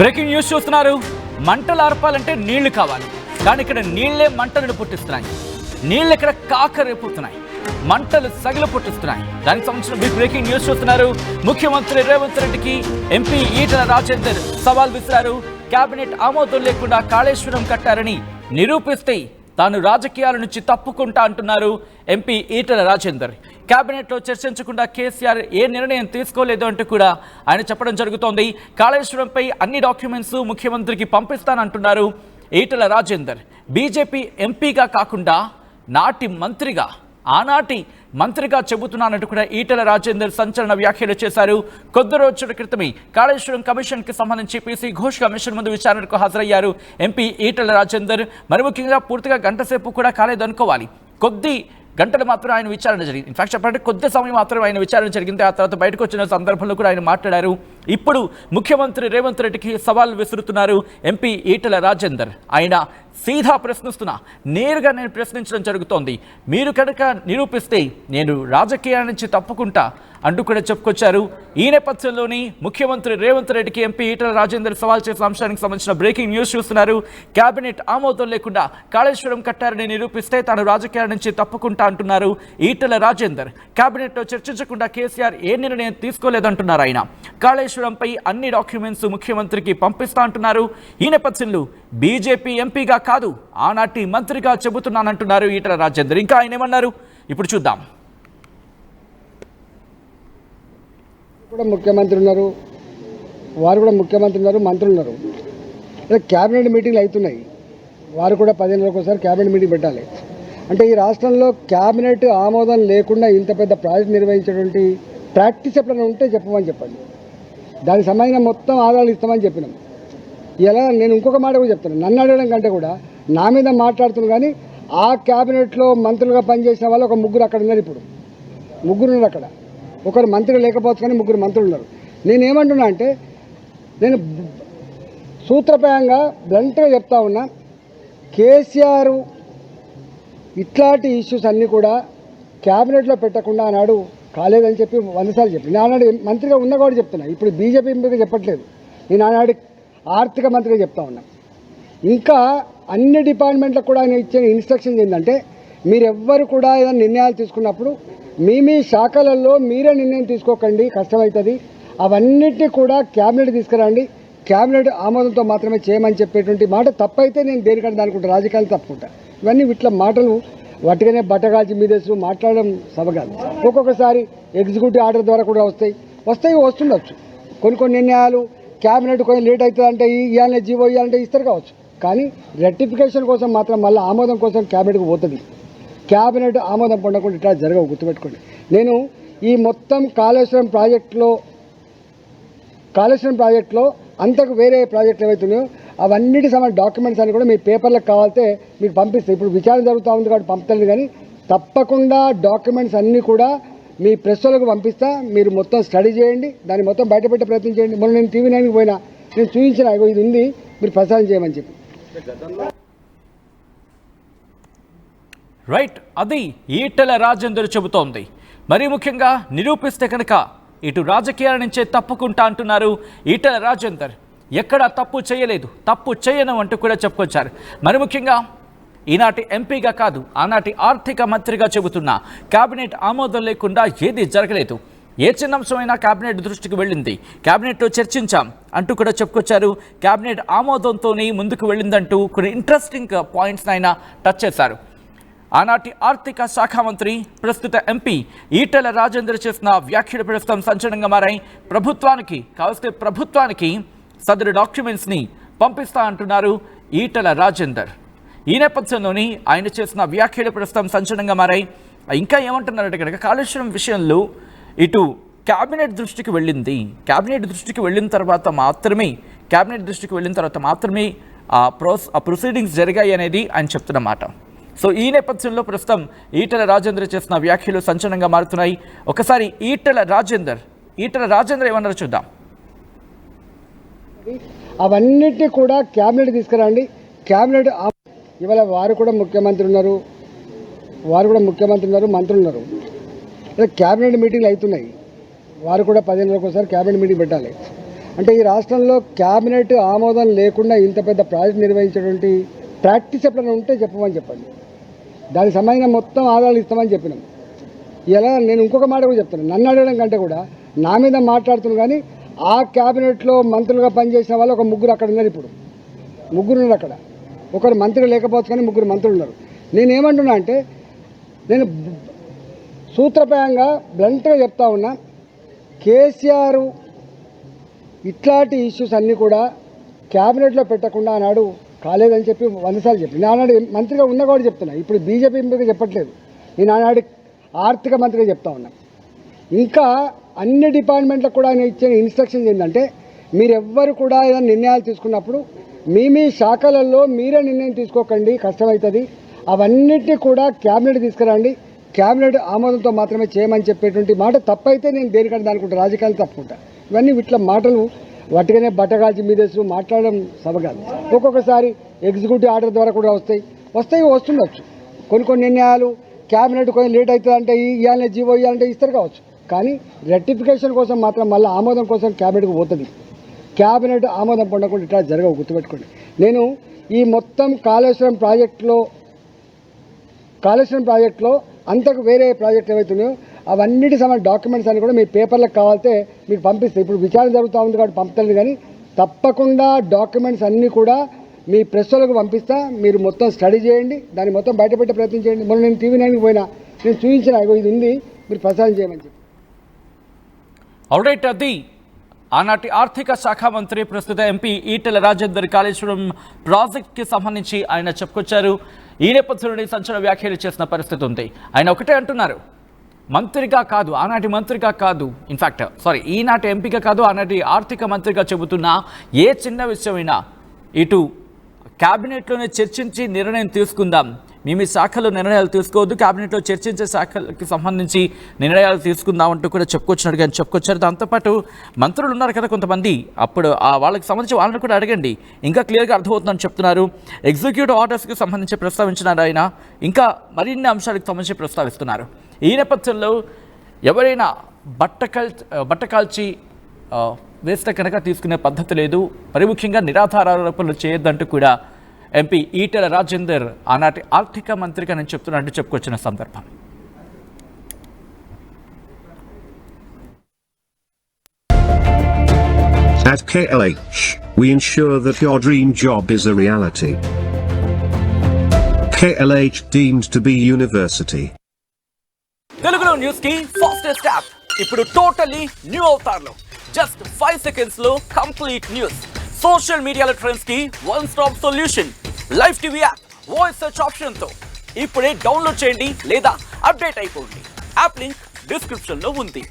Breaking news చూస్తున్నారు. మంటలు ఆర్పాలంటే నీళ్లు కావాలి, కానీ ఇక్కడ నీళ్లే మంటలను పుట్టిస్తున్నాయి. నీళ్ళు ఇక్కడ కాకరేపుతున్నాయి, మంటలు సగిల పుట్టిస్తున్నాయి. దానికి సంబంధించిన బ్రేకింగ్ న్యూస్ చూస్తున్నారు. ముఖ్యమంత్రి రేవంత్ రెడ్డికి ఎంపీ ఈటల రాజేందర్ సవాల్ విసిరారు. కేబినెట్ ఆమోదం లేకుండా కాళేశ్వరం కట్టారని నిరూపిస్తే తాను రాజకీయాల నుంచి తప్పుకుంటా అంటున్నారు ఎంపీ ఈటల రాజేందర్. కేబినెట్లో చర్చించకుండా కేసీఆర్ ఏ నిర్ణయం తీసుకోలేదు అంటూ కూడా ఆయన చెప్పడం జరుగుతోంది. కాళేశ్వరంపై అన్ని డాక్యుమెంట్స్ ముఖ్యమంత్రికి పంపిస్తానంటున్నారు ఈటల రాజేందర్. బీజేపీ ఎంపీగా కాకుండా ఆనాటి మంత్రిగా చెబుతున్నానంటూ కూడా ఈటల రాజేందర్ సంచలన వ్యాఖ్యలు చేశారు. కొద్ది రోజుల క్రితమే కాళేశ్వరం కమిషన్కి సంబంధించి పీసీ ఘోష్ కమిషన్ ముందు విచారణకు హాజరయ్యారు ఎంపీ ఈటల రాజేందర్. మరి ముఖ్యంగా పూర్తిగా గంట సేపు కూడా కాలేదనుకోవాలి, కొద్ది గంటలు మాత్రం ఆయన విచారణ జరిగింది. ఇన్ఫాక్ట్ చెప్పాలంటే కొద్ది సమయం మాత్రం ఆయన విచారణ జరిగింది. ఆ తర్వాత బయటకు వచ్చిన సందర్భంలో కూడా ఆయన మాట్లాడారు. ఇప్పుడు ముఖ్యమంత్రి రేవంత్ రెడ్డికి సవాల్ విసురుతున్నారు ఎంపీ ఈటల రాజేందర్. ఆయన సీదా ప్రశ్నిస్తున్నా, నేరుగా నేను ప్రశ్నించడం జరుగుతోంది. మీరు కనుక నిరూపిస్తే నేను రాజకీయాల నుంచి తప్పుకుంటా అంటూ కూడా చెప్పుకొచ్చారు. ఈ నేపథ్యంలోని ముఖ్యమంత్రి రేవంత్ రెడ్డికి ఎంపీ ఈటల రాజేందర్ సవాల్ చేసిన అంశానికి సంబంధించిన బ్రేకింగ్ న్యూస్ చూస్తున్నారు. కేబినెట్ ఆమోదం లేకుండా కాళేశ్వరం కట్టారని నిరూపిస్తే తాను రాజకీయాల నుంచి తప్పుకుంటా అంటున్నారు ఈటల రాజేందర్. కేబినెట్లో చర్చించకుండా కేసీఆర్ ఏ నిర్ణయం తీసుకోలేదంటున్నారు ఆయన. కాళేశ్వరంపై అన్ని డాక్యుమెంట్స్ ముఖ్యమంత్రికి పంపిస్తా అంటున్నారు. ఈ నేపథ్యంలో బీజేపీ ఎంపీగా కాదు, ఆనాటి మంత్రిగా చెబుతున్నానంటున్నారు ఈటల రాజేందర్. ఇంకా ఆయన ఏమన్నారు ఇప్పుడు చూద్దాం. కూడా ముఖ్యమంత్రి ఉన్నారు, వారు కూడా ముఖ్యమంత్రి ఉన్నారు, మంత్రులు ఉన్నారు. క్యాబినెట్ మీటింగ్లు అవుతున్నాయి, వారు కూడా 15 రోజులకు ఒకసారి క్యాబినెట్ మీటింగ్ పెట్టాలి. అంటే ఈ రాష్ట్రంలో క్యాబినెట్ ఆమోదం లేకుండా ఇంత పెద్ద ప్రాజెక్ట్ నిర్వహించేటువంటి ప్రాక్టీస్ ఎప్పుడైనా ఉంటే చెప్పమని చెప్పండి. దానికి సంబంధించిన మొత్తం ఆధారాలు ఇస్తామని చెప్పినాం. ఇలా నేను ఇంకొక మాట కూడా చెప్తాను, నన్ను అడగడం కంటే కూడా నా మీద మాట్లాడుతున్నాను. కానీ ఆ క్యాబినెట్లో మంత్రులుగా పనిచేసిన వాళ్ళు ఒక ముగ్గురు అక్కడ ఉన్నారు. ఇప్పుడు ముగ్గురు ఉన్నారు అక్కడ. ఒకరు మంత్రి లేకపోవచ్చు, కానీ ముగ్గురు మంత్రులు ఉన్నారు. నేనేమంటున్నా అంటే, నేను సూత్రప్రాయంగా బ్లంట్గా చెప్తా ఉన్నా, కేసీఆర్ ఇట్లాంటి ఇష్యూస్ అన్నీ కూడా క్యాబినెట్లో పెట్టకుండా ఆనాడు కాలేదని చెప్పి 100 సార్లు చెప్పి, నేను ఆనాడు మంత్రిగా ఉన్న కూడా చెప్తున్నా. ఇప్పుడు బీజేపీ ఎంపీగా చెప్పట్లేదు, నేను ఆనాడు ఆర్థిక మంత్రిగా చెప్తా ఉన్నా. ఇంకా అన్ని డిపార్ట్మెంట్లకు కూడా ఆయన ఇచ్చే ఇన్స్ట్రక్షన్స్ ఏంటంటే, మీరెవ్వరు కూడా ఏదైనా నిర్ణయాలు తీసుకున్నప్పుడు మీ శాఖలలో మీరే నిర్ణయం తీసుకోకండి, కష్టమవుతుంది. అవన్నిటినీ కూడా క్యాబినెట్ తీసుకురండి, క్యాబినెట్ ఆమోదంతో మాత్రమే చేయమని చెప్పేటువంటి మాట తప్పైతే నేను దేనికంటే అనుకుంటా, రాజకీయాలు తప్పుకుంటా. ఇవన్నీ ఇట్లా మాటలు వట్టిగానే బట్టగాల్చి మీదేసు మాట్లాడడం సబగాదు. ఒక్కొక్కసారి ఎగ్జిక్యూటివ్ ఆర్డర్ ద్వారా కూడా వస్తుండొచ్చు. కొన్ని నిర్ణయాలు క్యాబినెట్ కొంచెం లేట్ అవుతుంది అంటే ఇవ్వాలనే జీవో ఇవ్వాలంటే ఇస్తారు కావచ్చు. కానీ రెక్టిఫికేషన్ కోసం మాత్రం మళ్ళీ ఆమోదం కోసం క్యాబినెట్కి పోతుంది. క్యాబినెట్ ఆమోదం పొందకుండా ఇట్లా జరగవు, గుర్తుపెట్టుకోండి. నేను ఈ మొత్తం కాళేశ్వరం ప్రాజెక్టులో అంతకు వేరే ప్రాజెక్టులు ఏవైతున్నాయో అవన్నిటి సంబంధించిన డాక్యుమెంట్స్ అన్ని కూడా మీ పేపర్లకు కావాలితే మీకు పంపిస్తాయి. ఇప్పుడు విచారణ జరుగుతూ ఉంది కాబట్టి పంపుతాను, కానీ తప్పకుండా డాక్యుమెంట్స్ అన్నీ కూడా మీ ప్రెస్ వాళ్ళకు పంపిస్తా. మీరు మొత్తం స్టడీ చేయండి, దాన్ని మొత్తం బయటపెట్టే ప్రయత్నం చేయండి. మొన్న నేను టీవీ 9కి పోయినా, నేను చూపించిన ఇది ఉంది, మీరు ప్రసారం చేయమని చెప్పి. రైట్, అది ఈటల రాజేందర్ చెబుతోంది. మరీ ముఖ్యంగా నిరూపిస్తే కనుక ఇటు రాజకీయాల నుంచే తప్పుకుంటా అంటున్నారు ఈటల రాజేందర్. ఎక్కడా తప్పు చేయలేదు, తప్పు చేయను అంటూ కూడా చెప్పుకొచ్చారు. మరి ముఖ్యంగా ఈనాటి ఎంపీగా కాదు, ఆనాటి ఆర్థిక మంత్రిగా చెబుతున్నా కేబినెట్ ఆమోదం లేకుండా ఏది జరగలేదు. ఏ చిన్న అంశమైనా కేబినెట్ దృష్టికి వెళ్ళింది, కేబినెట్లో చర్చించాం అంటూ కూడా చెప్పుకొచ్చారు. కేబినెట్ ఆమోదంతోనే ముందుకు వెళ్ళిందంటూ కొన్ని ఇంట్రెస్టింగ్ పాయింట్స్ ఆయన టచ్ చేశారు. ఆనాటి ఆర్థిక శాఖ మంత్రి, ప్రస్తుత ఎంపీ ఈటల రాజేందర్ చేసిన వ్యాఖ్యలు ప్రస్తుతం సంచలనంగా మారాయి. ప్రభుత్వానికి సదరు డాక్యుమెంట్స్ని పంపిస్తా అంటున్నారు ఈటల రాజేందర్. ఈ నేపథ్యంలోని ఆయన చేసిన వ్యాఖ్యలు ప్రస్తుతం సంచలనంగా మారాయి. ఇంకా ఏమంటున్నారంటే కనుక, కాళేశ్వరం విషయంలో ఇటు క్యాబినెట్ దృష్టికి వెళ్ళింది, క్యాబినెట్ దృష్టికి వెళ్ళిన తర్వాత మాత్రమే ఆ ప్రొసీడింగ్స్ జరిగాయి అనేది ఆయన చెప్తున్నమాట. సో ఈ నేపథ్యంలో ప్రస్తుతం ఈటల రాజేందర్ చేసిన వ్యాఖ్యలు సంచలనంగా మారుతున్నాయి. ఒకసారి ఈటల రాజేందర్ ఏమన్నారో చూద్దాం. అవన్నిటినీ కూడా క్యాబినెట్ తీసుకురండి, క్యాబినెట్ ఇవాళ వారు కూడా ముఖ్యమంత్రి ఉన్నారు, మంత్రులు ఉన్నారు. క్యాబినెట్ మీటింగ్లు అవుతున్నాయి, వారు కూడా 15 రోజులకు ఒకసారి క్యాబినెట్ మీటింగ్ పెట్టాలి. అంటే ఈ రాష్ట్రంలో క్యాబినెట్ ఆమోదం లేకుండా ఇంత పెద్ద ప్రాజెక్ట్ నిర్వహించేటువంటి ప్రాక్టీస్ ఎప్పుడైనా ఉంటే చెప్పమని చెప్పండి. దానికి సంబంధించిన మొత్తం ఆధారాలు ఇస్తామని చెప్పినాం. ఇలా నేను ఇంకొక మాట కూడా చెప్తాను, నన్ను అడగడం కంటే కూడా నా మీద మాట్లాడుతున్నాను. కానీ ఆ క్యాబినెట్లో మంత్రులుగా పనిచేసిన వాళ్ళు ఒక ముగ్గురు అక్కడ ఉన్నారు. ఇప్పుడు ముగ్గురు ఉన్నారు అక్కడ. ఒకరు మంత్రి లేకపోవచ్చు కానీ ముగ్గురు మంత్రులు ఉన్నారు. నేనేమంటున్నా అంటే నేను సూత్రప్రాయంగా బ్లంట్గా చెప్తా ఉన్నా, కేసీఆర్ ఇట్లాంటి ఇష్యూస్ అన్నీ కూడా క్యాబినెట్లో పెట్టకుండా ఆనాడు కాలేదని చెప్పి 100 సార్లు చెప్పి నేను ఆనాడు మంత్రిగా ఉన్నా కూడా చెప్తున్నా. ఇప్పుడు బీజేపీ ఎంపీగా చెప్పట్లేదు, నేను ఆనాడు ఆర్థిక మంత్రిగా చెప్తా ఉన్నా. ఇంకా అన్ని డిపార్ట్మెంట్లకు కూడా ఆయన ఇచ్చిన ఇన్స్ట్రక్షన్స్ ఏంటంటే, మీరెవ్వరు కూడా ఏదైనా నిర్ణయాలు తీసుకున్నప్పుడు మీ శాఖలలో మీరే నిర్ణయం తీసుకోకండి, కష్టమవుతుంది. అవన్నిటినీ కూడా క్యాబినెట్ తీసుకురండి, క్యాబినెట్ ఆమోదంతో మాత్రమే చేయమని చెప్పేటువంటి మాట తప్పైతే నేను దేనికంటే అనుకుంటా, రాజకీయాలు తప్పుకుంటా. ఇవన్నీ ఇట్లా మాటలు వట్టిగానే బట్టగాల్చి మీదేసు మాట్లాడడం సబగాదు. ఒక్కొక్కసారి ఎగ్జిక్యూటివ్ ఆర్డర్ ద్వారా కూడా వస్తుండొచ్చు. కొన్ని నిర్ణయాలు క్యాబినెట్ కొంచెం లేట్ అవుతుంది అంటే ఇవ్వాలనే జీవో ఇవ్వాలంటే ఇస్తారు కావచ్చు. కానీ రెక్టిఫికేషన్ కోసం మాత్రం మళ్ళీ ఆమోదం కోసం క్యాబినెట్కి పోతుంది. క్యాబినెట్ ఆమోదం పొందకుండా ఇట్లా జరగవు, గుర్తుపెట్టుకోండి. నేను ఈ మొత్తం కాళేశ్వరం ప్రాజెక్టులో అంతకు వేరే ప్రాజెక్టులు ఏవైతున్నాయో అవన్నిటి సంబంధించిన డాక్యుమెంట్స్ అన్ని కూడా మీ పేపర్లకు కావాలితే మీకు పంపిస్తాయి. ఇప్పుడు విచారణ జరుగుతూ ఉంది కాబట్టి పంపుతాను, కానీ తప్పకుండా డాక్యుమెంట్స్ అన్నీ కూడా మీ ప్రెస్ వాళ్ళకు పంపిస్తా. మీరు మొత్తం స్టడీ చేయండి, దాన్ని మొత్తం బయటపెట్టే ప్రయత్నం చేయండి. మొన్న నేను టీవీ 9కి పోయినా, నేను చూపించిన ఇది ఉంది, మీరు ప్రసారం చేయమని చెప్పి. ఆల్రైట్, అది ఆనాటి ఆర్థిక శాఖ మంత్రి ప్రస్తుత ఎంపీ ఈటెల రాజేందర్ కాళేశ్వరం ప్రాజెక్ట్కి సంబంధించి ఆయన చెప్పుకొచ్చారు. ఈ నేపథ్యంలోనే సంచలన వ్యాఖ్యలు చేసిన పరిస్థితి ఉంది. ఆయన ఒకటే అంటున్నారు, మంత్రిగా కాదు, ఆనాటి మంత్రిగా కాదు, ఈనాటి ఎంపీగా కాదు, ఆనాటి ఆర్థిక మంత్రిగా చెబుతున్నా ఏ చిన్న విషయమైనా ఇటు క్యాబినెట్లోనే చర్చించి నిర్ణయం తీసుకుందాం. మీ శాఖలో నిర్ణయాలు తీసుకోవద్దు, క్యాబినెట్లో చర్చించే శాఖలకు సంబంధించి నిర్ణయాలు తీసుకుందాం అంటూ కూడా చెప్పుకొచ్చినట్టుగా చెప్పుకొచ్చారు. దాంతోపాటు మంత్రులు ఉన్నారు కదా కొంతమంది, అప్పుడు వాళ్ళకి సంబంధించి వాళ్ళని కూడా అడగండి, ఇంకా క్లియర్గా అర్థమవుతుందని చెప్తున్నారు. ఎగ్జిక్యూటివ్ ఆర్డర్స్కి సంబంధించి ప్రస్తావించినారు ఆయన, ఇంకా మరిన్ని అంశాలకు సంబంధించి ప్రస్తావిస్తున్నారు. ఈ నేపథ్యంలో ఎవరైనా బట్టకాల్చి వేస్తే కనుక తీసుకునే పద్ధతి లేదు, మరి ముఖ్యంగా నిరాధార ఆరోపణలు చేయొద్దంటూ కూడా ఎంపీ ఈటెల రాజేందర్ ఆనాటి ఆర్థిక మంత్రిగా నేను చెప్తున్నట్టు చెప్పుకొచ్చిన సందర్భం. At KLH, we ensure that your dream job is a reality. KLH deemed to be university. తెలుగులో న్యూస్ కి ఫాస్టెస్ట్ యాప్ ఇప్పుడు టోటల్లీ న్యూ అవతార్లో జస్ట్ 5 seconds లో కంప్లీట్ న్యూస్. సోషల్ మీడియాలో ట్రెండ్స్ కి one stop solution. Live TV app voice search option తో ఇప్పుడే download చేయండి లేదా అప్డేట్ అయిపోండి. యాప్ లింక్ డిస్క్రిప్షన్ లో ఉంది.